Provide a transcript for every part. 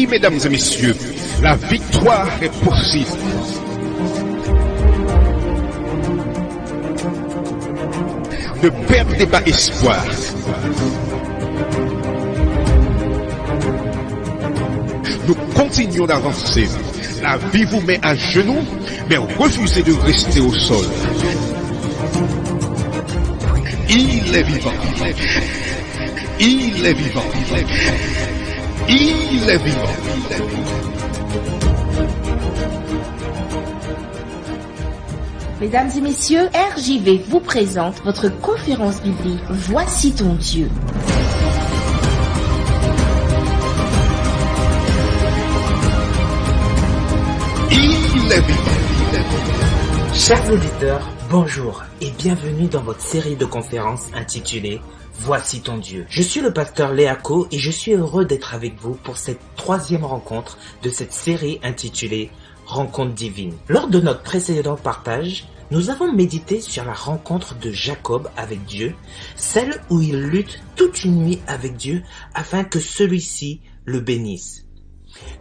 Oui, mesdames et messieurs, la victoire est possible. Ne perdez pas espoir. Nous continuons d'avancer. La vie vous met à genoux, mais refusez de rester au sol. Il est vivant. Il est vivant. Il est vivant. Mesdames et messieurs, RJV vous présente votre conférence biblique Voici ton Dieu. Il est vivant. Chers auditeurs, bonjour et bienvenue dans votre série de conférences intitulée Voici ton Dieu. Je suis le pasteur Léaco et je suis heureux d'être avec vous pour cette troisième rencontre de cette série intitulée Rencontre divine. Lors de notre précédent partage, nous avons médité sur la rencontre de Jacob avec Dieu, celle où il lutte toute une nuit avec Dieu afin que celui-ci le bénisse.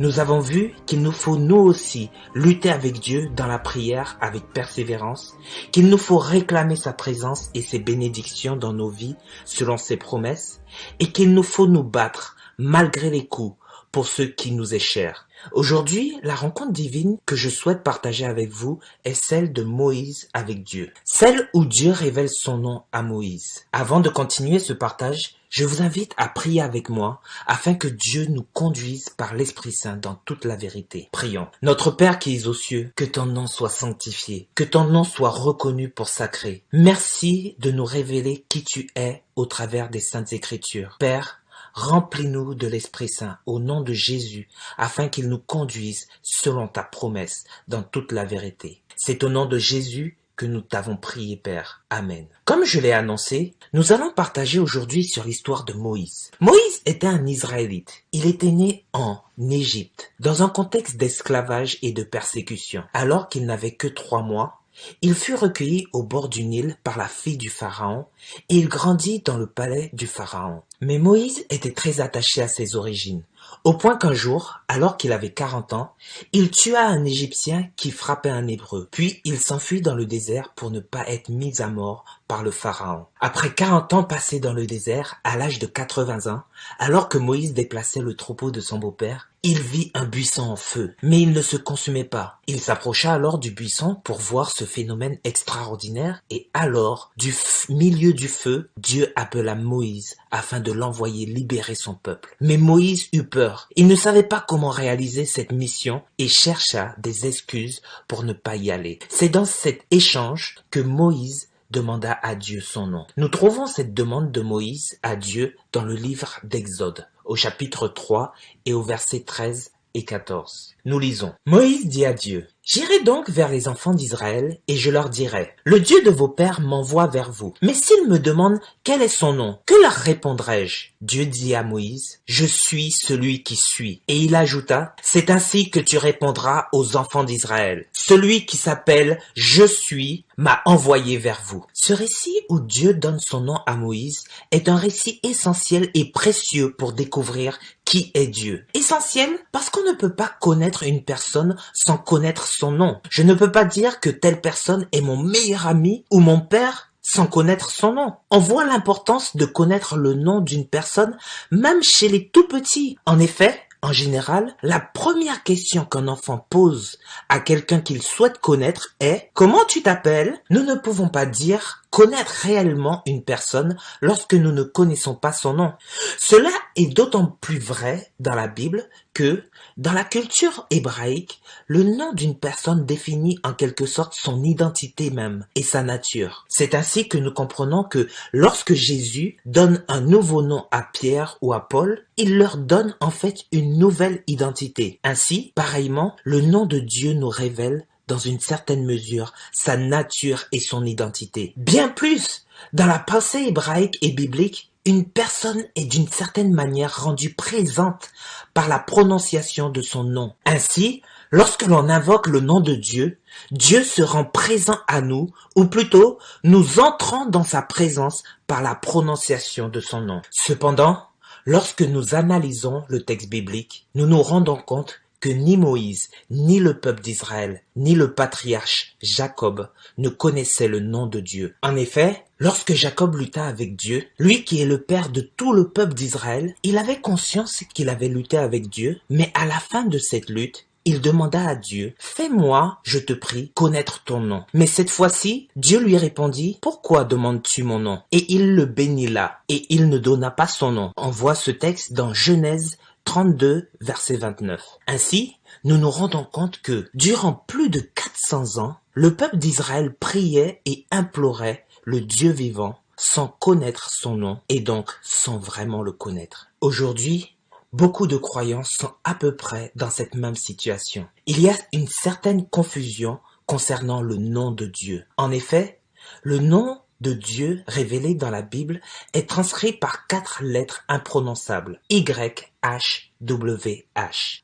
Nous avons vu qu'il nous faut nous aussi lutter avec Dieu dans la prière avec persévérance, qu'il nous faut réclamer sa présence et ses bénédictions dans nos vies selon ses promesses, et qu'il nous faut nous battre malgré les coups pour ce qui nous est cher. Aujourd'hui, la rencontre divine que je souhaite partager avec vous est celle de Moïse avec Dieu, celle où Dieu révèle son nom à Moïse. Avant de continuer ce partage, je vous invite à prier avec moi afin que Dieu nous conduise par l'Esprit Saint dans toute la vérité. Prions. Notre Père qui es aux cieux, que ton nom soit sanctifié, que ton nom soit reconnu pour sacré. Merci de nous révéler qui tu es au travers des Saintes Écritures. Père, remplis-nous de l'Esprit Saint au nom de Jésus afin qu'il nous conduise selon ta promesse dans toute la vérité. C'est au nom de Jésus que nous t'avons prié, Père. Amen. Comme je l'ai annoncé, nous allons partager aujourd'hui sur l'histoire de Moïse. Moïse était un Israélite. Il était né en Égypte, dans un contexte d'esclavage et de persécution. Alors qu'il n'avait que 3 mois, il fut recueilli au bord du Nil par la fille du Pharaon et il grandit dans le palais du Pharaon. Mais Moïse était très attaché à ses origines, au point qu'un jour, alors qu'il avait 40 ans, il tua un Égyptien qui frappait un Hébreu. Puis il s'enfuit dans le désert pour ne pas être mis à mort par le Pharaon. Après 40 ans passés dans le désert, à l'âge de 80 ans, alors que Moïse déplaçait le troupeau de son beau-père, il vit un buisson en feu, mais il ne se consumait pas. Il s'approcha alors du buisson pour voir ce phénomène extraordinaire et alors, du milieu du feu, Dieu appela Moïse afin de l'envoyer libérer son peuple. Mais Moïse eut peur. Il ne savait pas comment réaliser cette mission et chercha des excuses pour ne pas y aller. C'est dans cet échange que Moïse demanda à Dieu son nom. Nous trouvons cette demande de Moïse à Dieu dans le livre d'Exode, au chapitre 3 et au verset 13 et 14. Nous lisons. Moïse dit à Dieu, « J'irai donc vers les enfants d'Israël et je leur dirai, « Le Dieu de vos pères m'envoie vers vous. Mais s'ils me demandent quel est son nom, que leur répondrai-je » Dieu dit à Moïse, « Je suis celui qui suis. » Et il ajouta, « C'est ainsi que tu répondras aux enfants d'Israël. Celui qui s'appelle « Je suis » m'a envoyé vers vous. » Ce récit où Dieu donne son nom à Moïse est un récit essentiel et précieux pour découvrir qui est Dieu. Essentiel parce qu'on ne peut pas connaître une personne sans connaître son nom. Je ne peux pas dire que telle personne est mon meilleur ami ou mon père sans connaître son nom. On voit l'importance de connaître le nom d'une personne même chez les tout petits. En effet, en général, la première question qu'un enfant pose à quelqu'un qu'il souhaite connaître est « Comment tu t'appelles ?» Nous ne pouvons pas dire connaître réellement une personne lorsque nous ne connaissons pas son nom. Cela est d'autant plus vrai dans la Bible que, dans la culture hébraïque, le nom d'une personne définit en quelque sorte son identité même et sa nature. C'est ainsi que nous comprenons que lorsque Jésus donne un nouveau nom à Pierre ou à Paul, il leur donne en fait une nouvelle identité. Ainsi, pareillement, le nom de Dieu nous révèle dans une certaine mesure sa nature et son identité. Bien plus, dans la pensée hébraïque et biblique, une personne est d'une certaine manière rendue présente par la prononciation de son nom. Ainsi, lorsque l'on invoque le nom de Dieu, Dieu se rend présent à nous, ou plutôt, nous entrons dans sa présence par la prononciation de son nom. Cependant, Lorsque nous analysons le texte biblique, nous nous rendons compte que ni Moïse, ni le peuple d'Israël, ni le patriarche Jacob ne connaissaient le nom de Dieu. En effet, lorsque Jacob lutta avec Dieu, lui qui est le père de tout le peuple d'Israël, il avait conscience qu'il avait lutté avec Dieu, mais à la fin de cette lutte, il demanda à Dieu, « Fais-moi, je te prie, connaître ton nom. » Mais cette fois-ci, Dieu lui répondit, « Pourquoi demandes-tu mon nom ?» Et il le bénit là, et il ne donna pas son nom. On voit ce texte dans Genèse 32, verset 29. Ainsi, nous nous rendons compte que, durant plus de 400 ans, le peuple d'Israël priait et implorait le Dieu vivant sans connaître son nom et donc sans vraiment le connaître. Aujourd'hui, beaucoup de croyants sont à peu près dans cette même situation. Il y a une certaine confusion concernant le nom de Dieu. En effet, le nom de Dieu révélé dans la Bible est transcrit par 4 lettres imprononçables. YHWH.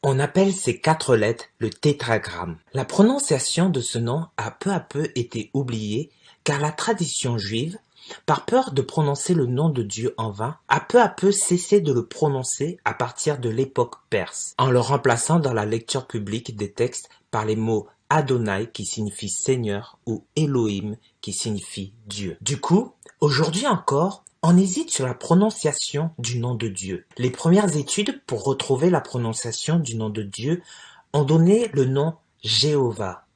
On appelle ces 4 lettres le tétragramme. La prononciation de ce nom a peu à peu été oubliée car la tradition juive, par peur de prononcer le nom de Dieu en vain, a peu à peu cessé de le prononcer à partir de l'époque perse, en le remplaçant dans la lecture publique des textes par les mots Adonai qui signifie Seigneur ou Elohim qui signifie Dieu. Du coup, aujourd'hui encore, on hésite sur la prononciation du nom de Dieu. Les premières études pour retrouver la prononciation du nom de Dieu ont donné le nom Jéhovah.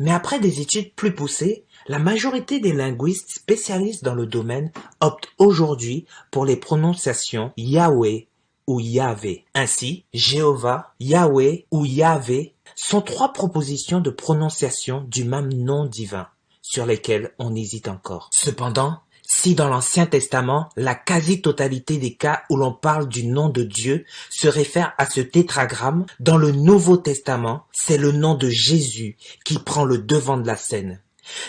Mais après des études plus poussées, la majorité des linguistes spécialistes dans le domaine optent aujourd'hui pour les prononciations Yahweh ou Yahvé. Ainsi, Jéhovah, Yahweh ou Yahvé sont 3 propositions de prononciation du même nom divin, sur lesquelles on hésite encore. Cependant, si dans l'Ancien Testament, la quasi-totalité des cas où l'on parle du nom de Dieu se réfère à ce tétragramme, dans le Nouveau Testament, c'est le nom de Jésus qui prend le devant de la scène.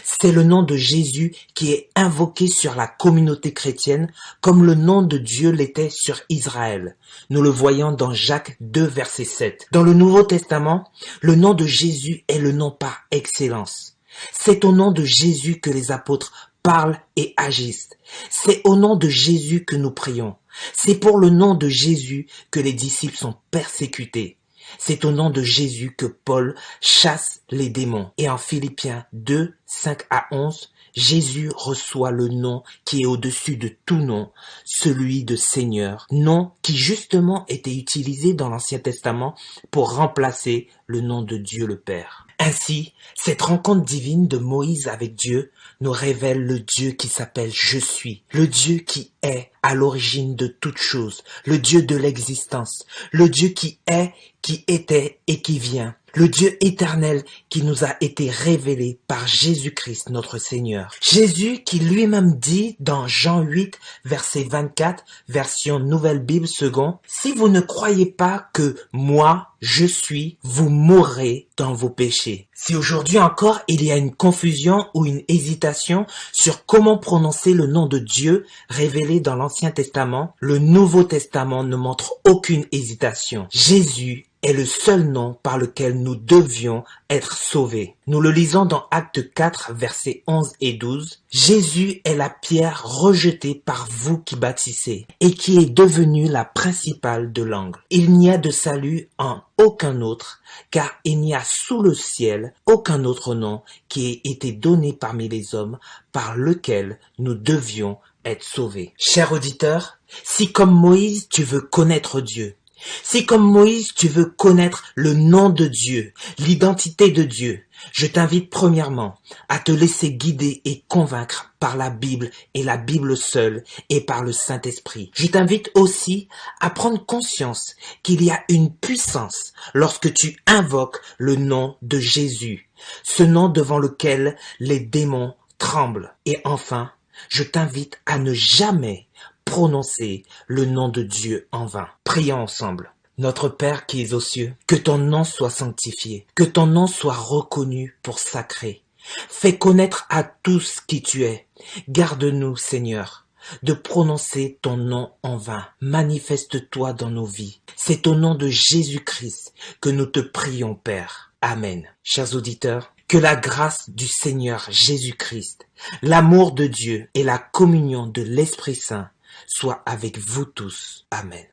C'est le nom de Jésus qui est invoqué sur la communauté chrétienne comme le nom de Dieu l'était sur Israël. Nous le voyons dans Jacques 2, verset 7. Dans le Nouveau Testament, le nom de Jésus est le nom par excellence. C'est au nom de Jésus que les apôtres parlent et agissent. C'est au nom de Jésus que nous prions. C'est pour le nom de Jésus que les disciples sont persécutés. C'est au nom de Jésus que Paul chasse les démons. Et en Philippiens 2, 5 à 11, Jésus reçoit le nom qui est au-dessus de tout nom, celui de Seigneur, nom qui justement était utilisé dans l'Ancien Testament pour remplacer le nom de Dieu le Père. Ainsi, cette rencontre divine de Moïse avec Dieu nous révèle le Dieu qui s'appelle Je suis, le Dieu qui est à l'origine de toutes choses, le Dieu de l'existence, le Dieu qui est, qui était et qui vient, le Dieu éternel qui nous a été révélé par Jésus-Christ notre Seigneur. Jésus qui lui-même dit dans Jean 8, verset 24, version Nouvelle Bible Second, « Si vous ne croyez pas que moi, je suis, vous mourrez dans vos péchés. » Si aujourd'hui encore il y a une confusion ou une hésitation sur comment prononcer le nom de Dieu révélé dans l'Ancien Testament, le Nouveau Testament ne montre aucune hésitation. Jésus est le seul nom par lequel nous devions être sauvés. Nous le lisons dans Actes 4, versets 11 et 12. Jésus est la pierre rejetée par vous qui bâtissez et qui est devenue la principale de l'angle. Il n'y a de salut en aucun autre, car il n'y a sous le ciel aucun autre nom qui ait été donné parmi les hommes par lequel nous devions être sauvés. Cher auditeur, si comme Moïse tu veux connaître Dieu, si comme Moïse tu veux connaître le nom de Dieu, l'identité de Dieu, je t'invite premièrement à te laisser guider et convaincre par la Bible et la Bible seule et par le Saint-Esprit. Je t'invite aussi à prendre conscience qu'il y a une puissance lorsque tu invoques le nom de Jésus, ce nom devant lequel les démons tremblent. Et enfin, je t'invite à ne jamais prononcer le nom de Dieu en vain. Prions ensemble. Notre Père qui es aux cieux, que ton nom soit sanctifié, que ton nom soit reconnu pour sacré. Fais connaître à tous qui tu es. Garde-nous, Seigneur, de prononcer ton nom en vain. Manifeste-toi dans nos vies. C'est au nom de Jésus-Christ que nous te prions, Père. Amen. Chers auditeurs, que la grâce du Seigneur Jésus-Christ, l'amour de Dieu et la communion de l'Esprit Saint soit avec vous tous. Amen.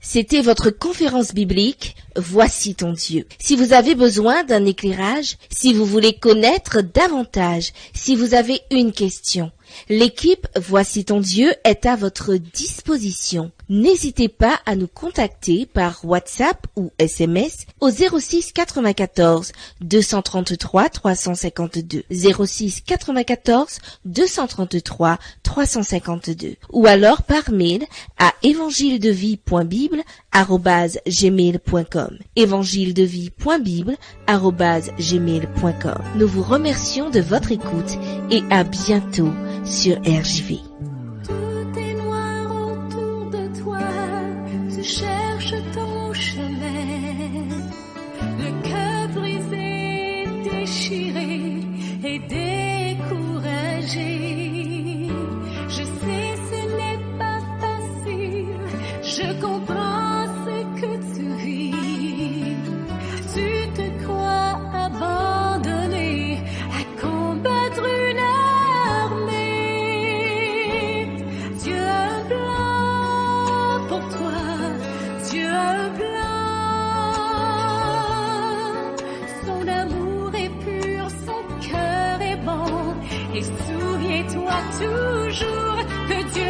C'était votre conférence biblique Voici ton Dieu. Si vous avez besoin d'un éclairage, si vous voulez connaître davantage, si vous avez une question, l'équipe Voici ton Dieu est à votre disposition. N'hésitez pas à nous contacter par WhatsApp ou SMS au 06 94 233 352 06 94 233 352 ou alors par mail à évangiledevie.bible@gmail.com évangiledevie.bible@gmail.com. Nous vous remercions de votre écoute et à bientôt sur RJV. Tout est noir autour de toi, tu cherches ton chemin. Le cœur brisé, déchiré et découragé. Je sais ce n'est pas facile, je comprends ce que tu vis. Tu te crois abandonné à combattre une armée. Dieu a un plan pour toi, Dieu a un plan. Son amour est pur, son cœur est bon. Et souviens-toi toujours que Dieu